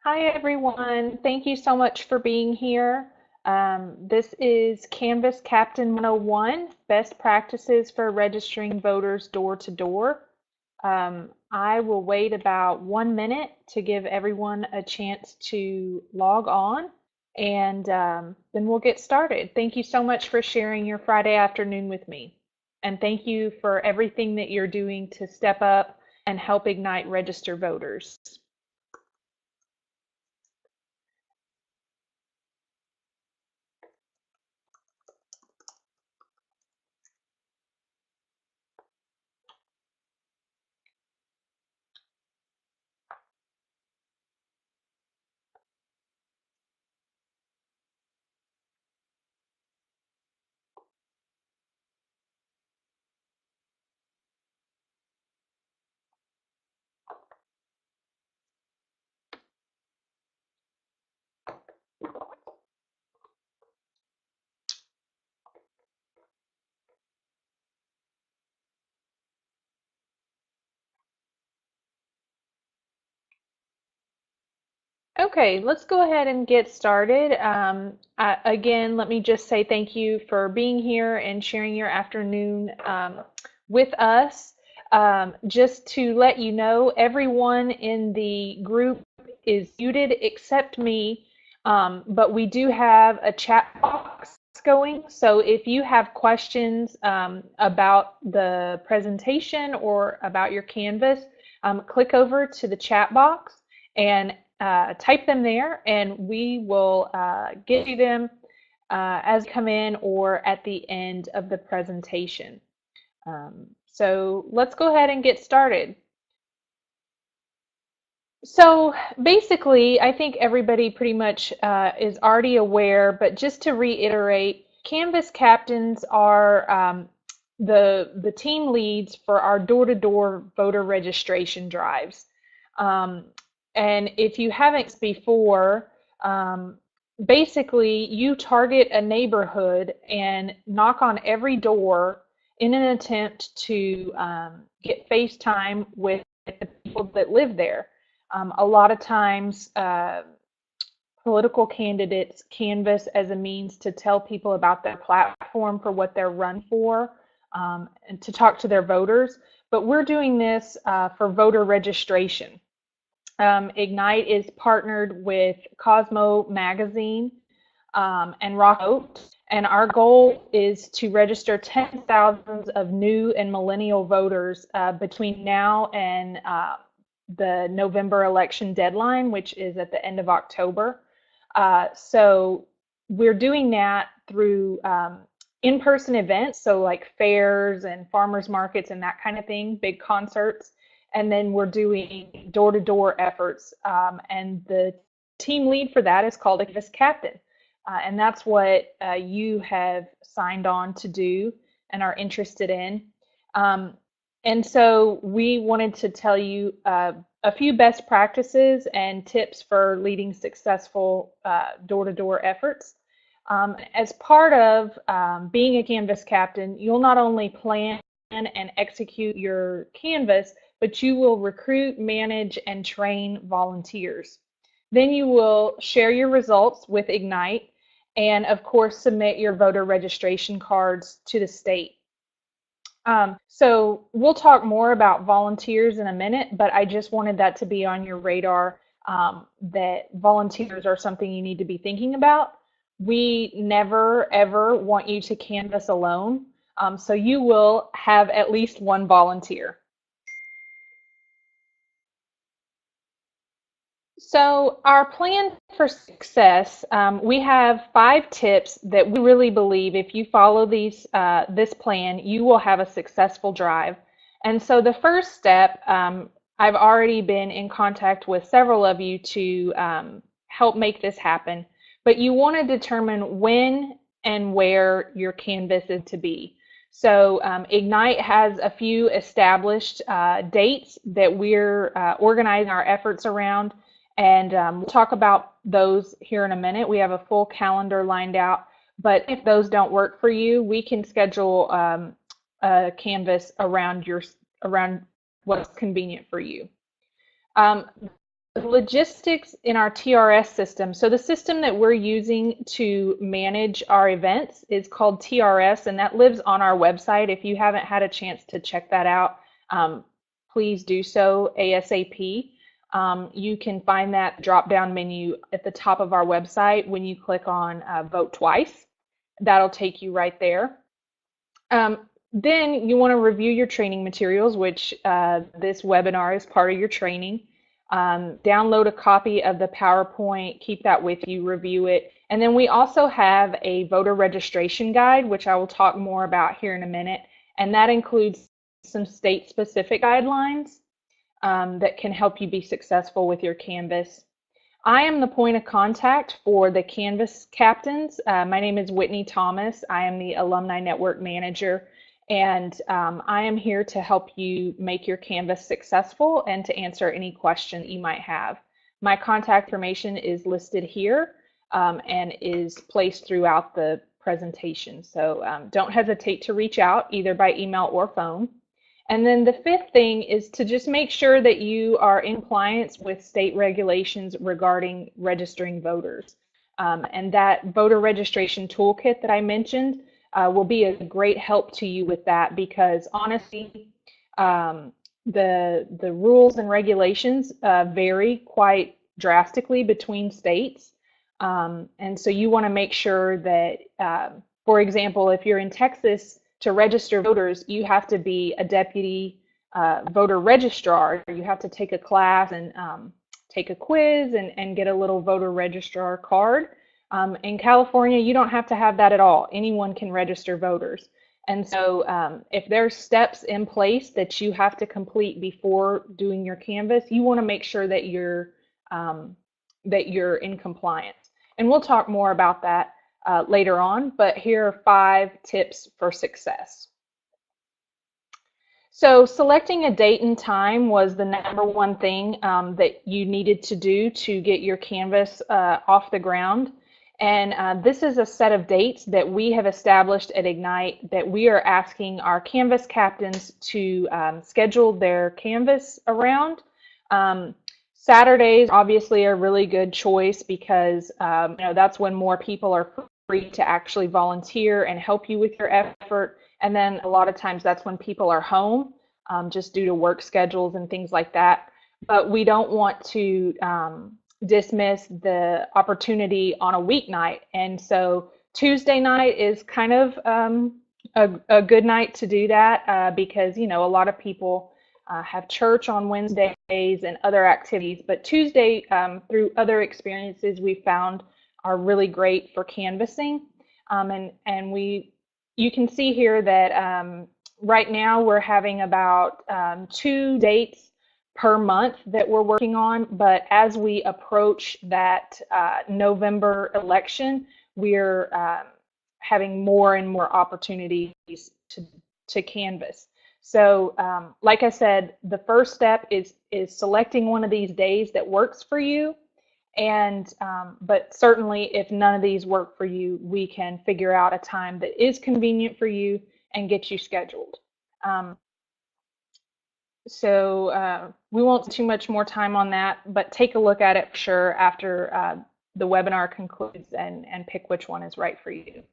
Hi, everyone. Thank you so much for being here. This is Canvas Captain 101, Best Practices for Registering Voters Door to Door. I will wait about 1 minute to give everyone a chance to log on, and then we'll get started. Thank you so much for sharing your Friday afternoon with me. And thank you for everything that you're doing to step up and help Ignite register voters. Okay, let's go ahead and get started. Again, let me just say thank you for being here and sharing your afternoon with us. Just to let you know, everyone in the group is muted except me, but we do have a chat box going. So if you have questions about the presentation or about your Canvas, click over to the chat box and type them there, and we will get you them as they come in or at the end of the presentation. So let's go ahead and get started. So basically, I think everybody pretty much is already aware, but just to reiterate, Canvas captains are the team leads for our door-to-door voter registration drives. Um, and if you haven't before, basically you target a neighborhood and knock on every door in an attempt to get FaceTime with the people that live there. A lot of times, political candidates canvass as a means to tell people about their platform for what they're run for and to talk to their voters. But we're doing this for voter registration. Ignite is partnered with Cosmo Magazine and Rock Oak, and our goal is to register 10,000 of new and millennial voters between now and the November election deadline, which is at the end of October. So we're doing that through in-person events, so like fairs and farmers markets and that kind of thing, big concerts. And then we're doing door-to-door efforts. And the team lead for that is called a Canvas Captain. And that's what you have signed on to do and are interested in. And so we wanted to tell you a few best practices and tips for leading successful door-to-door efforts. As part of being a Canvas captain, you'll not only plan and execute your Canvas, but you will recruit, manage, and train volunteers. Then you will share your results with Ignite and, of course, submit your voter registration cards to the state. So we'll talk more about volunteers in a minute, but I just wanted that to be on your radar that volunteers are something you need to be thinking about. We never, ever want you to canvass alone. So you will have at least one volunteer. So our plan for success, we have 5 tips that we really believe if you follow this plan, you will have a successful drive. And so the first step, I've already been in contact with several of you to help make this happen, but you want to determine when and where your canvas is to be. So Ignite has a few established dates that we're organizing our efforts around. And we'll talk about those here in a minute. We have a full calendar lined out, but if those don't work for you, we can schedule a canvas around what's convenient for you. Um, the logistics in our TRS system. So the system that we're using to manage our events is called TRS, and that lives on our website. If you haven't had a chance to check that out, please do so ASAP. You can find that drop-down menu at the top of our website when you click on Vote Twice. That'll take you right there. Then you want to review your training materials, which this webinar is part of your training. Download a copy of the PowerPoint, keep that with you, review it. And then we also have a voter registration guide, which I will talk more about here in a minute. And that includes some state-specific guidelines that can help you be successful with your Canvas. I am the point of contact for the Canvas Captains. My name is Whitney Thomas. I am the Alumni Network Manager. And I am here to help you make your Canvas successful and to answer any question you might have. My contact information is listed here and is placed throughout the presentation. So don't hesitate to reach out either by email or phone. And then the fifth thing is to just make sure that you are in compliance with state regulations regarding registering voters. And that voter registration toolkit that I mentioned will be a great help to you with that, because honestly, the rules and regulations vary quite drastically between states. And so you want to make sure that, for example, if you're in Texas, to register voters, you have to be a deputy voter registrar. You have to take a class and take a quiz and get a little voter registrar card. In California, you don't have to have that at all. Anyone can register voters. And so if there's steps in place that you have to complete before doing your Canvas, you want to make sure that you're in compliance. And we'll talk more about that later on, but here are 5 tips for success. So selecting a date and time was the #1 thing that you needed to do to get your Canvas off the ground. And this is a set of dates that we have established at Ignite that we are asking our Canvas captains to schedule their Canvas around. Saturdays obviously are a really good choice because that's when more people are free to actually volunteer and help you with your effort. And then a lot of times that's when people are home just due to work schedules and things like that. But we don't want to dismiss the opportunity on a weeknight. And so Tuesday night is kind of a good night to do that because, a lot of people have church on Wednesdays and other activities. But Tuesday, through other experiences we found, are really great for canvassing. And you can see here that right now we're having about 2 dates per month that we're working on, but as we approach that November election, we're having more and more opportunities to canvass. So like I said, the first step is selecting one of these days that works for you. And but certainly if none of these work for you, we can figure out a time that is convenient for you and get you scheduled. So we won't spend too much more time on that, but take a look at it for sure after the webinar concludes and pick which one is right for you.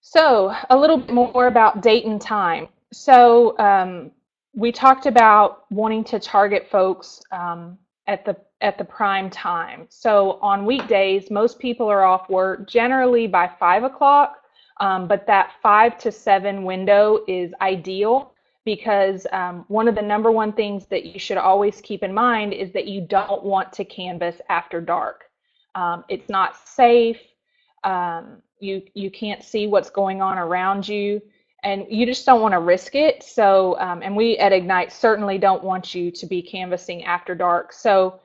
So a little bit more about date and time. So we talked about wanting to target folks at the prime time. So on weekdays, most people are off work generally by 5 o'clock, but that 5 to 7 window is ideal because one of the #1 things that you should always keep in mind is that you don't want to canvass after dark. It's not safe. You can't see what's going on around you, and you just don't want to risk it. So, and we at Ignite certainly don't want you to be canvassing after dark. So,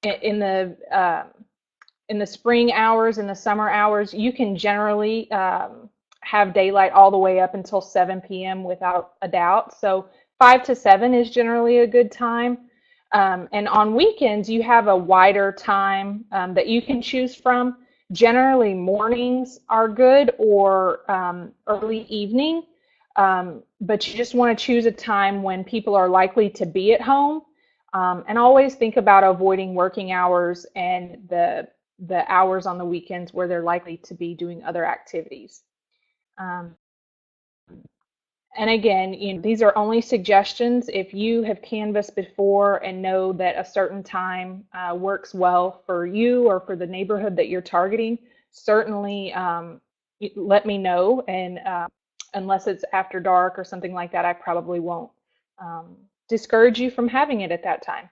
in the spring hours, in the summer hours, you can generally have daylight all the way up until 7 p.m. without a doubt. So 5 to 7 is generally a good time. And on weekends, you have a wider time that you can choose from. Generally, mornings are good or early evening, but you just want to choose a time when people are likely to be at home And always think about avoiding working hours and the hours on the weekends where they're likely to be doing other activities. Um, and again, these are only suggestions. If you have canvassed before and know that a certain time works well for you or for the neighborhood that you're targeting, certainly let me know. And unless it's after dark or something like that, I probably won't discourage you from having it at that time.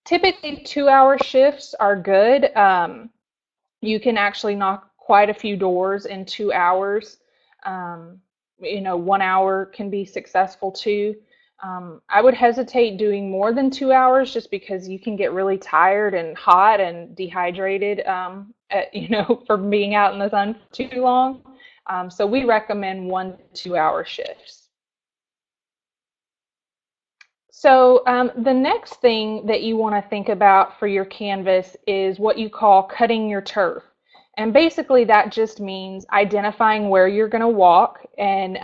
Typically, 2-hour shifts are good. You can actually knock quite a few doors in 2 hours. Um, 1 hour can be successful too. I would hesitate doing more than 2 hours just because you can get really tired and hot and dehydrated, from being out in the sun too long. So we recommend 1 to 2 hour shifts. So the next thing that you want to think about for your canvas is what you call cutting your turf. And basically that just means identifying where you're going to walk and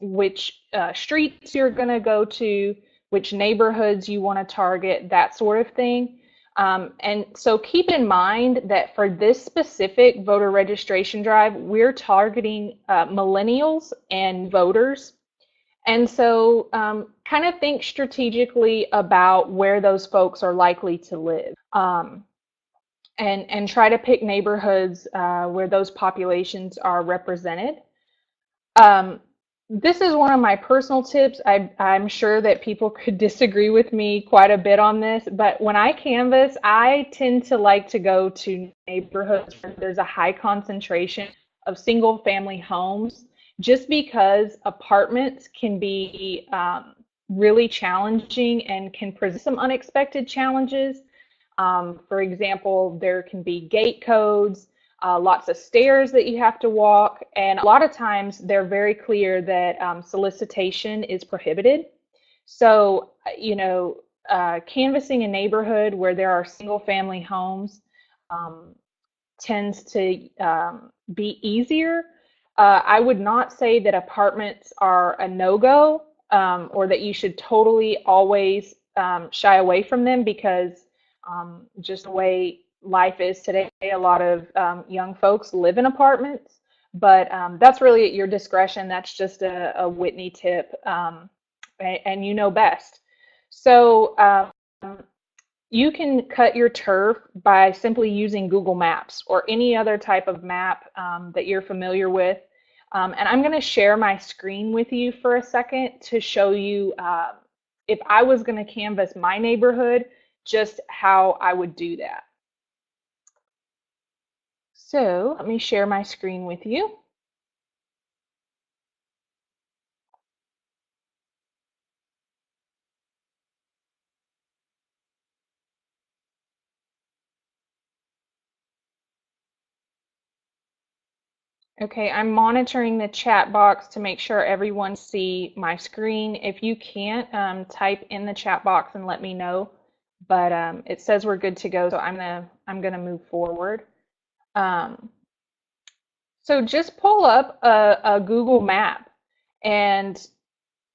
which streets you're going to go to, which neighborhoods you want to target, that sort of thing. And so keep in mind that for this specific voter registration drive, we're targeting millennials and voters. And so kind of think strategically about where those folks are likely to live, and try to pick neighborhoods where those populations are represented. Um, this is one of my personal tips. I'm sure that people could disagree with me quite a bit on this, but when I canvass, I tend to like to go to neighborhoods where there's a high concentration of single family homes, just because apartments can be really challenging and can present some unexpected challenges. For example, there can be gate codes, lots of stairs that you have to walk, and a lot of times they're very clear that solicitation is prohibited. So, canvassing a neighborhood where there are single family homes um, tends to be easier. I would not say that apartments are a no-go, or that you should totally always shy away from them, because just the way life is today, a lot of young folks live in apartments. But that's really at your discretion. That's just a Whitney tip, and you know best. So you can cut your turf by simply using Google Maps or any other type of map that you're familiar with. And I'm going to share my screen with you for a second to show you if I was going to canvass my neighborhood, just how I would do that. So let me share my screen with you. Okay, I'm monitoring the chat box to make sure everyone see my screen. If you can't, type in the chat box and let me know. But it says we're good to go, so I'm gonna move forward. Um, so just pull up a Google map and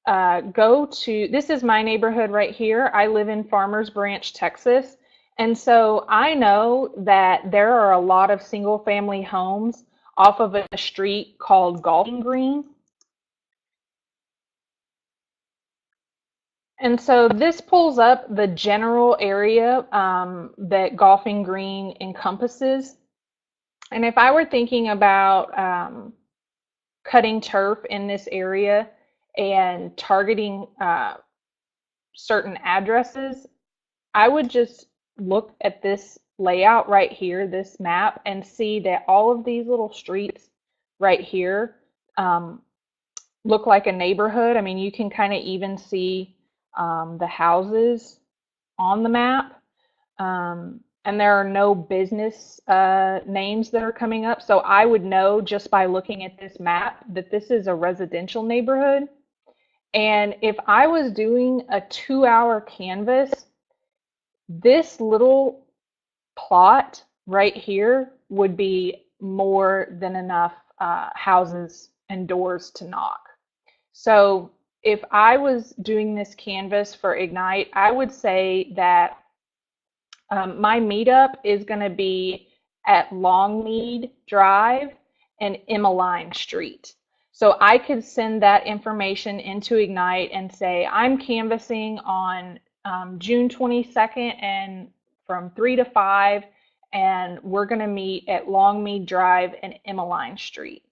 go to, this is my neighborhood right here. I live in Farmers Branch, Texas. And so I know that there are a lot of single family homes off of a street called Golfing Green. And so this pulls up the general area that Golfing Green encompasses. And if I were thinking about cutting turf in this area and targeting certain addresses, I would just look at this layout right here, this map, and see that all of these little streets right here look like a neighborhood. I mean, you can kind of even see the houses on the map. And there are no business names that are coming up. So I would know just by looking at this map that this is a residential neighborhood. And if I was doing a 2-hour canvas, this little plot right here would be more than enough houses and doors to knock. So if I was doing this canvas for Ignite, I would say that my meetup is going to be at Longmead Drive and Emmeline Street. So I could send that information into Ignite and say, I'm canvassing on June 22nd and from 3 to 5, and we're going to meet at Longmead Drive and Emmeline Street.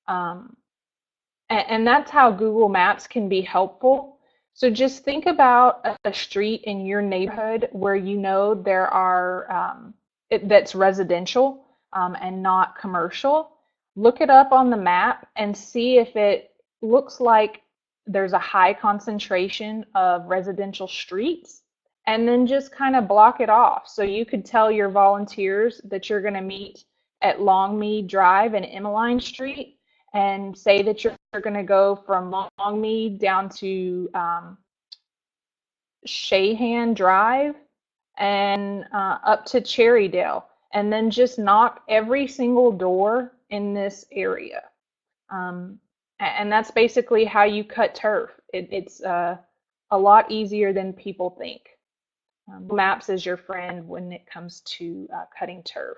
And that's how Google Maps can be helpful. So just think about a street in your neighborhood where you know there are that's residential and not commercial. Look it up on the map and see if it looks like there's a high concentration of residential streets, and then just kind of block it off. So you could tell your volunteers that you're going to meet at Longmead Drive and Emmeline Street, and say that you're going to go from Longmead down to Shahan Drive and up to Cherrydale, and then just knock every single door in this area. And that's basically how you cut turf. It's a lot easier than people think. Maps is your friend when it comes to cutting turf.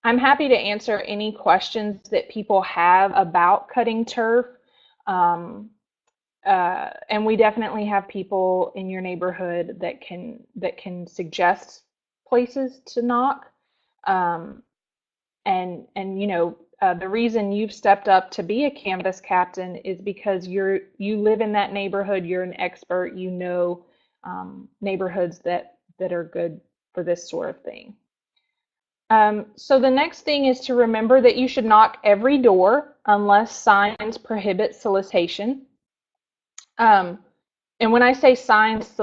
I'm happy to answer any questions that people have about cutting turf. And we definitely have people in your neighborhood that can suggest places to knock. And you know, the reason you've stepped up to be a Canvas captain is because you live in that neighborhood. You're an expert. You know neighborhoods that are good for this sort of thing. So the next thing is to remember that you should knock every door unless signs prohibit solicitation. And when I say signs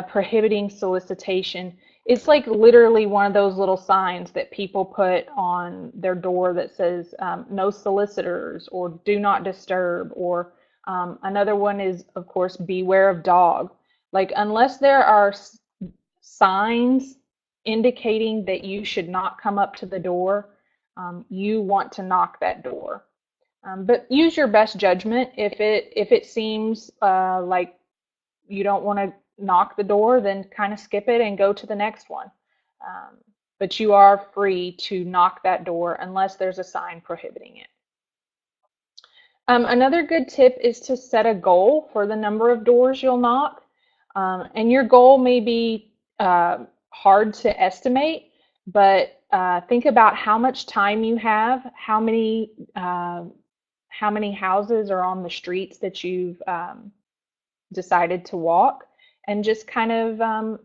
prohibiting solicitation, it's like literally one of those little signs that people put on their door that says no solicitors or do not disturb, or another one is, of course, beware of dog. Like, unless there are signs indicating that you should not come up to the door, you want to knock that door. But use your best judgment. If it seems like you don't want to knock the door, then kind of skip it and go to the next one. But you are free to knock that door unless there's a sign prohibiting it. Another good tip is to set a goal for the number of doors you'll knock. And your goal may be hard to estimate, but think about how much time you have, how many houses are on the streets that you've decided to walk, and just kind of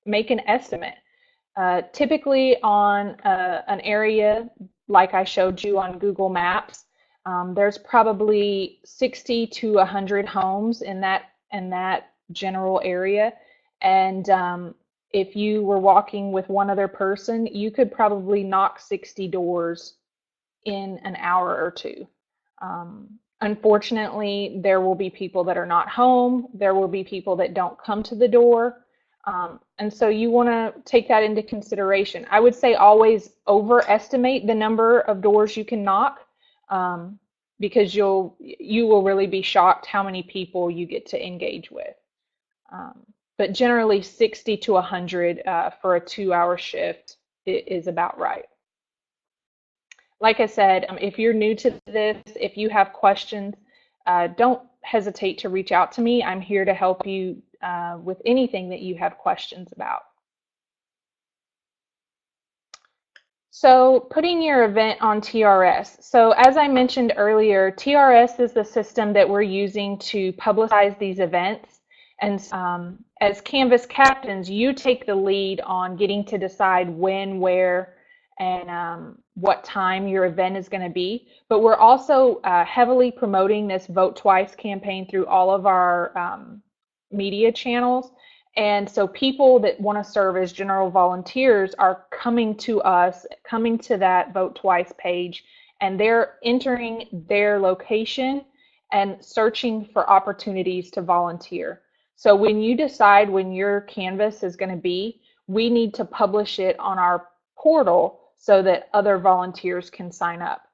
make an estimate. Typically on an area like I showed you on Google Maps, there's probably 60 to 100 homes in that general area, and if you were walking with one other person, you could probably knock 60 doors in an hour or two. Unfortunately, there will be people that are not home. There will be people that don't come to the door. And so you want to take that into consideration. I would say always overestimate the number of doors you can knock, because you will really be shocked how many people you get to engage with. But generally 60 to 100 for a 2-hour shift is about right. Like I said, if you're new to this, if you have questions, don't hesitate to reach out to me. I'm here to help you with anything that you have questions about. So putting your event on TRS. So as I mentioned earlier, TRS is the system that we're using to publicize these events. And as Canvas captains, you take the lead on getting to decide when, where, and what time your event is going to be. But we're also heavily promoting this Vote Twice campaign through all of our media channels. And so people that want to serve as general volunteers are coming to us, coming to that Vote Twice page, and they're entering their location and searching for opportunities to volunteer. So when you decide when your canvas is going to be, we need to publish it on our portal so that other volunteers can sign up.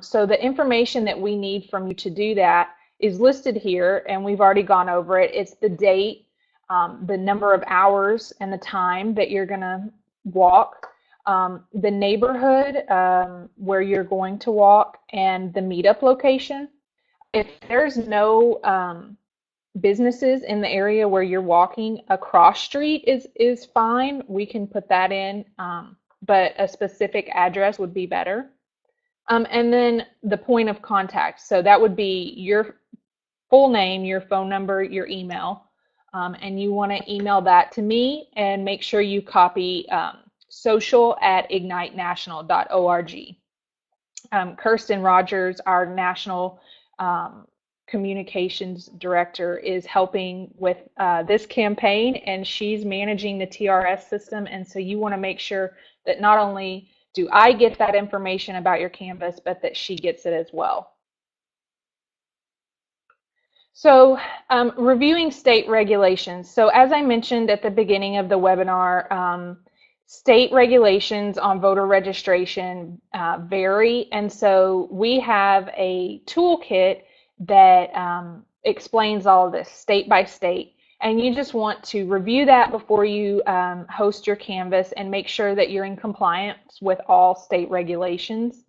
So the information that we need from you to do that is listed here, and we've already gone over it. It's the date, the number of hours and the time that you're going to walk, the neighborhood where you're going to walk, and the meetup location. If there's no businesses in the area where you're walking, a cross street is fine. We can put that in, but a specific address would be better. And then the point of contact. So that would be your full name, your phone number, your email, and you want to email that to me, and make sure you copy social@ignitenational.org. Kirsten Rogers, our national communications director, is helping with this campaign, and she's managing the TRS system. And so you want to make sure that not only do I get that information about your Canvas, but that she gets it as well. So reviewing state regulations. So as I mentioned at the beginning of the webinar, state regulations on voter registration vary. And so we have a toolkit that explains all of this state by state. And you just want to review that before you host your Canvas and make sure that you're in compliance with all state regulations.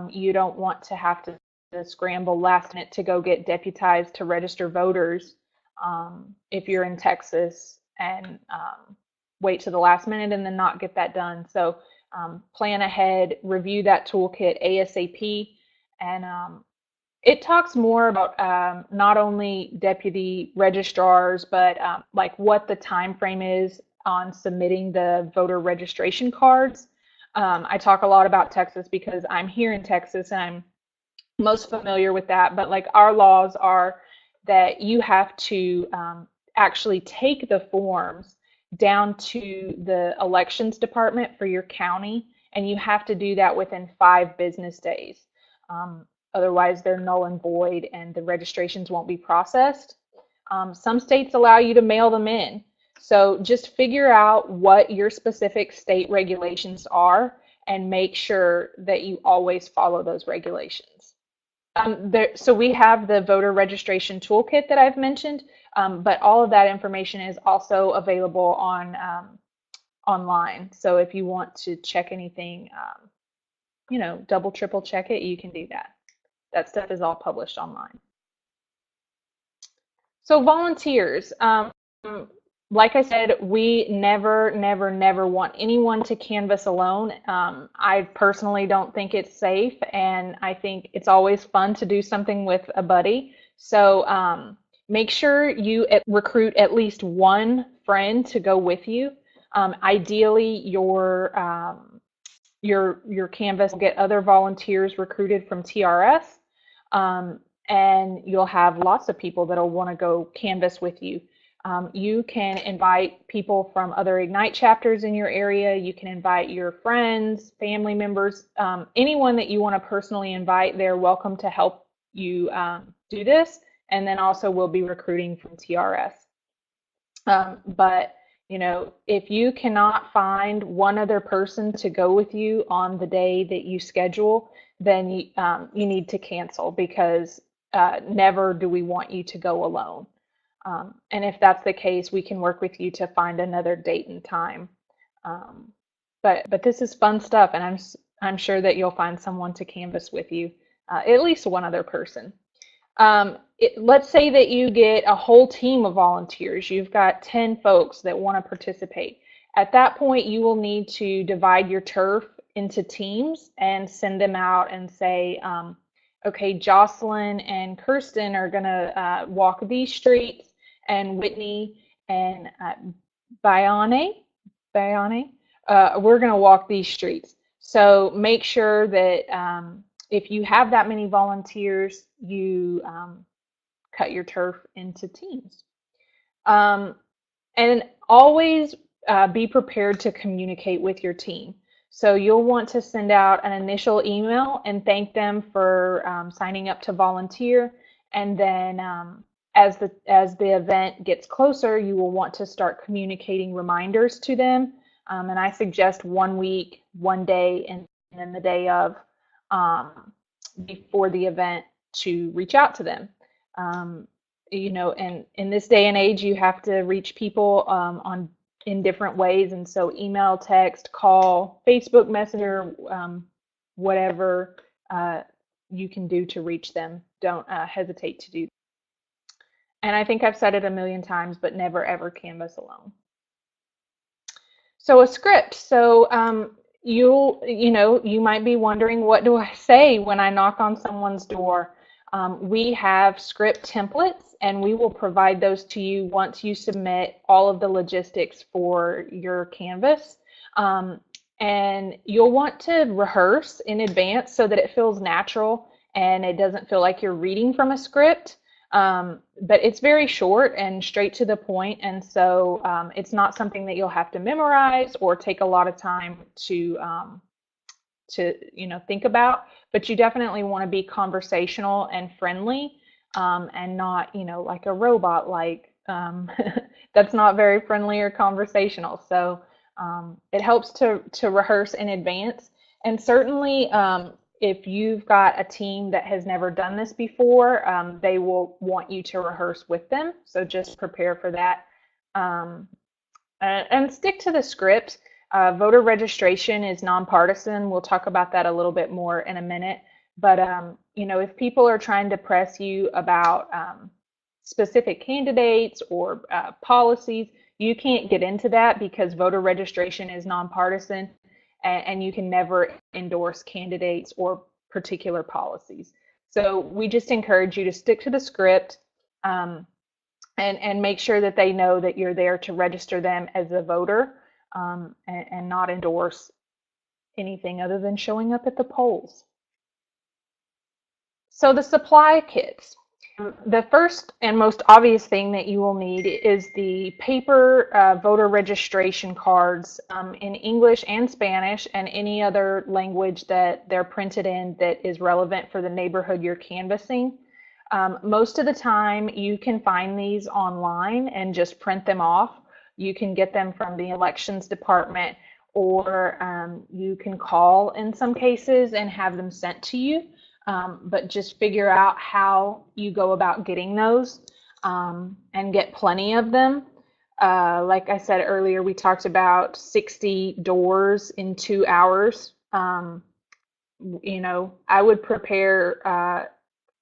You don't want to have to scramble last minute to go get deputized to register voters if you're in Texas, and wait to the last minute and then not get that done. So plan ahead, review that toolkit ASAP, and it talks more about not only deputy registrars, but like what the time frame is on submitting the voter registration cards. I talk a lot about Texas because I'm here in Texas and I'm most familiar with that, but like our laws are that you have to actually take the forms down to the elections department for your county, and you have to do that within 5 business days. Otherwise, they're null and void and the registrations won't be processed. Some states allow you to mail them in. So just figure out what your specific state regulations are and make sure that you always follow those regulations. So we have the voter registration toolkit that I've mentioned, but all of that information is also available on online. So if you want to check anything, you know, double, triple check it, you can do that. That stuff is all published online. So volunteers, like I said, we never, never, never want anyone to canvas alone. I personally don't think it's safe, and I think it's always fun to do something with a buddy. So make sure you recruit at least one friend to go with you. Ideally, your Canvas will get other volunteers recruited from TRS, and you'll have lots of people that'll want to go canvas with you. You can invite people from other Ignite chapters in your area. You can invite your friends, family members, anyone that you want to personally invite. They're welcome to help you do this. And then also we'll be recruiting from TRS. But you know, if you cannot find one other person to go with you on the day that you schedule, then you need to cancel, because never do we want you to go alone. And if that's the case, we can work with you to find another date and time. But this is fun stuff, and I'm sure that you'll find someone to canvas with you, at least one other person. Let's say that you get a whole team of volunteers. You've got 10 folks that want to participate. At that point, you will need to divide your turf into teams and send them out and say, okay, Jocelyn and Kirsten are going to walk these streets, and Whitney and Bayane, we're going to walk these streets. So make sure that if you have that many volunteers, you cut your turf into teams. And always be prepared to communicate with your team. So you'll want to send out an initial email and thank them for signing up to volunteer. And then as the event gets closer, you will want to start communicating reminders to them. And I suggest 1 week, 1 day, and then the day of before the event to reach out to them. You know, and in this day and age, you have to reach people on in different ways, and so email, text, call, Facebook Messenger, whatever you can do to reach them. Don't hesitate to do that. And I think I've said it a million times, but never ever canvas alone. So a script. So you might be wondering, what do I say when I knock on someone's door? We have script templates, and we will provide those to you once you submit all of the logistics for your Canvas. And you'll want to rehearse in advance so that it feels natural and it doesn't feel like you're reading from a script. But it's very short and straight to the point, and so it's not something that you'll have to memorize or take a lot of time to think about. But you definitely want to be conversational and friendly, and not like a robot. Like that's not very friendly or conversational. So it helps to rehearse in advance, and certainly if you've got a team that has never done this before, they will want you to rehearse with them. So just prepare for that. And stick to the script. Voter registration is nonpartisan. We'll talk about that a little bit more in a minute. But if people are trying to press you about specific candidates or policies, you can't get into that because voter registration is nonpartisan, and you can never endorse candidates or particular policies. So we just encourage you to stick to the script, and make sure that they know that you're there to register them as a voter, and not endorse anything other than showing up at the polls. So the supply kits. The first and most obvious thing that you will need is the paper voter registration cards in English and Spanish and any other language that they're printed in that is relevant for the neighborhood you're canvassing. Most of the time you can find these online and just print them off. You can get them from the elections department, or you can call in some cases and have them sent to you. But just figure out how you go about getting those, and get plenty of them. Like I said earlier, we talked about 60 doors in 2 hours. I would prepare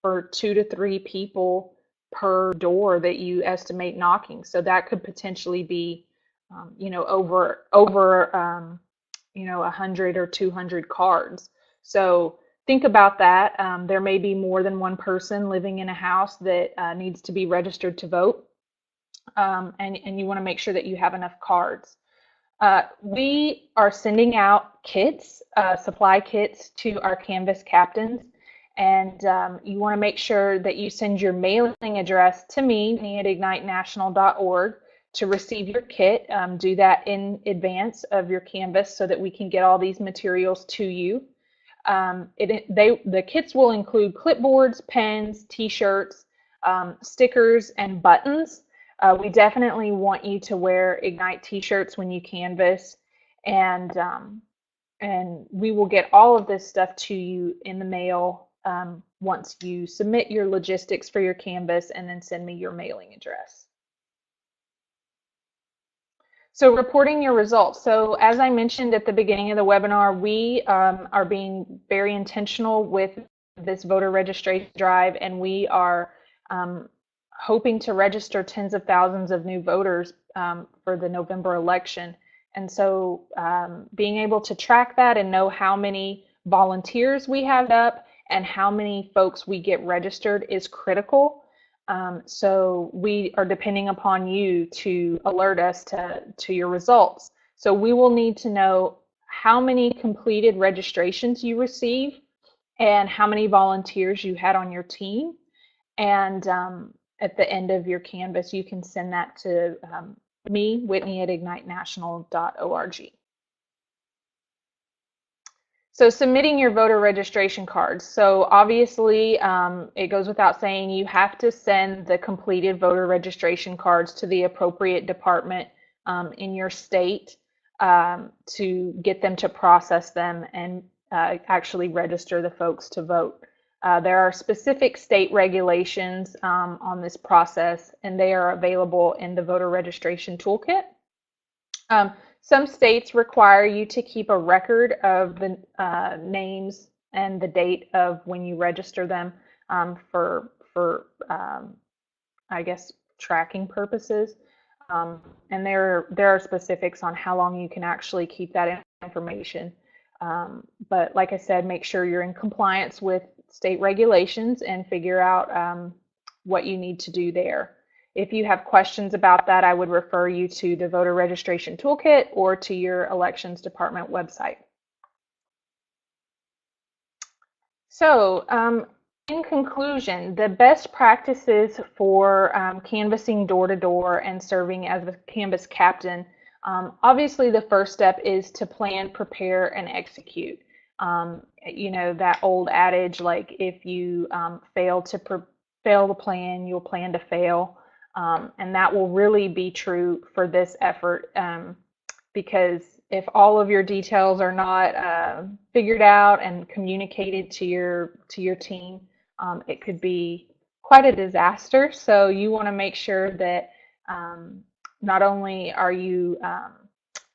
for 2 to 3 people per door that you estimate knocking. So that could potentially be, over 100 or 200 cards. So think about that. There may be more than one person living in a house that needs to be registered to vote, and you want to make sure that you have enough cards. We are sending out kits, supply kits, to our Canvas captains, and you want to make sure that you send your mailing address to me at ignitenational.org to receive your kit. Do that in advance of your Canvas so that we can get all these materials to you. The kits will include clipboards, pens, t-shirts, stickers, and buttons. We definitely want you to wear Ignite t-shirts when you canvass, and we will get all of this stuff to you in the mail once you submit your logistics for your canvass and then send me your mailing address. So reporting your results. So as I mentioned at the beginning of the webinar, we are being very intentional with this voter registration drive, and we are hoping to register tens of thousands of new voters for the November election. And so being able to track that and know how many volunteers we have up and how many folks we get registered is critical. So we are depending upon you to alert us to your results. So we will need to know how many completed registrations you receive and how many volunteers you had on your team. And at the end of your canvas, you can send that to me, Whitney, at ignitenational.org. So submitting your voter registration cards. So obviously, it goes without saying, you have to send the completed voter registration cards to the appropriate department in your state to get them to process them and actually register the folks to vote. There are specific state regulations on this process, and they are available in the voter registration toolkit. Some states require you to keep a record of the names and the date of when you register them for I guess tracking purposes. And there are specifics on how long you can actually keep that information. But like I said, make sure you're in compliance with state regulations and figure out what you need to do there. If you have questions about that, I would refer you to the voter registration toolkit or to your elections department website. So in conclusion, the best practices for canvassing door to door and serving as a Canvas Captain, obviously the first step is to plan, prepare, and execute. You know, that old adage, like if you fail to plan, you'll plan to fail. And that will really be true for this effort because if all of your details are not figured out and communicated to your team, it could be quite a disaster. So you want to make sure that not only are you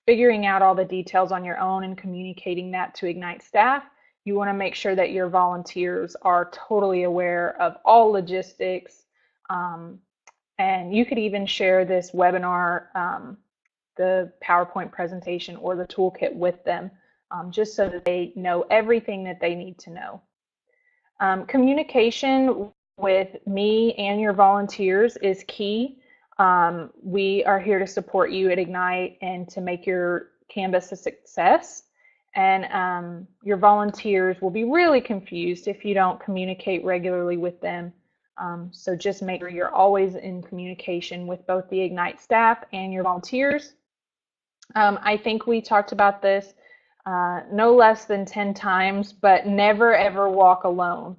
figuring out all the details on your own and communicating that to Ignite staff, you want to make sure that your volunteers are totally aware of all logistics. And you could even share this webinar, the PowerPoint presentation or the toolkit with them, just so that they know everything that they need to know. Communication with me and your volunteers is key. We are here to support you at Ignite and to make your Canvas a success. And your volunteers will be really confused if you don't communicate regularly with them. So just make sure you're always in communication with both the Ignite staff and your volunteers. I think we talked about this no less than 10 times, but never ever walk alone.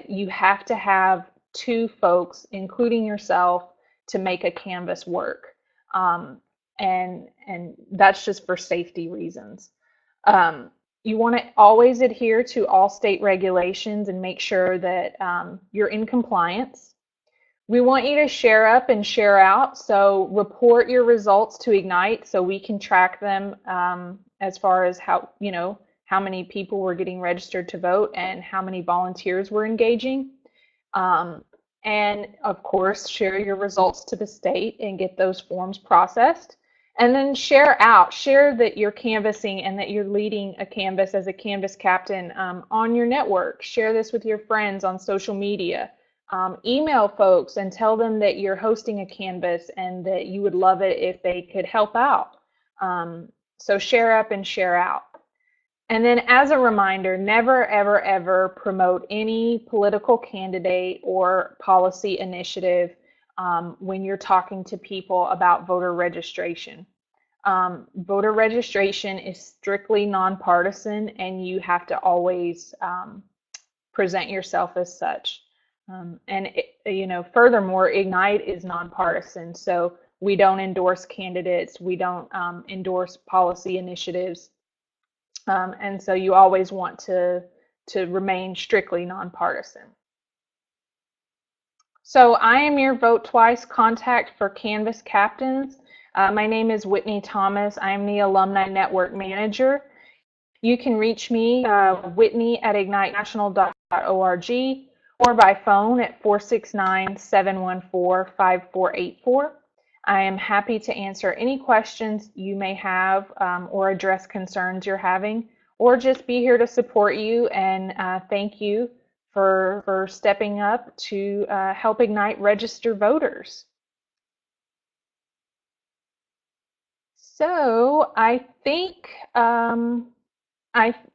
You have to have two folks, including yourself, to make a canvas work. And that's just for safety reasons. You want to always adhere to all state regulations and make sure that you're in compliance. We want you to share up and share out, so report your results to Ignite so we can track them as far as how many people were getting registered to vote and how many volunteers were engaging. And of course, share your results to the state and get those forms processed. And then share that you're canvassing and that you're leading a canvas as a Canvas Captain on your network. Share this with your friends on social media. Email folks and tell them that you're hosting a canvas and that you would love it if they could help out. So share up and share out. And then as a reminder, never, ever, ever promote any political candidate or policy initiative when you're talking to people about voter registration. Voter registration is strictly nonpartisan, and you have to always present yourself as such. Furthermore, Ignite is nonpartisan, so we don't endorse candidates, we don't endorse policy initiatives, and so you always want to remain strictly nonpartisan. So I am your Vote Twice contact for Canvas Captains. My name is Whitney Thomas. I am the Alumni Network Manager. You can reach me, whitney@ignitenational.org, or by phone at 469-714-5484. I am happy to answer any questions you may have or address concerns you're having, or just be here to support you and thank you for stepping up to help Ignite register voters. So I think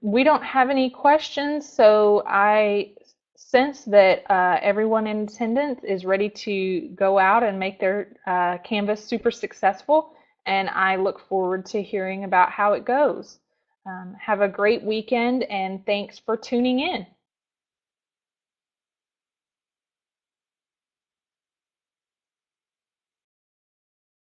we don't have any questions, so I sense that everyone in attendance is ready to go out and make their Canvas super successful, and I look forward to hearing about how it goes. Have a great weekend, and thanks for tuning in.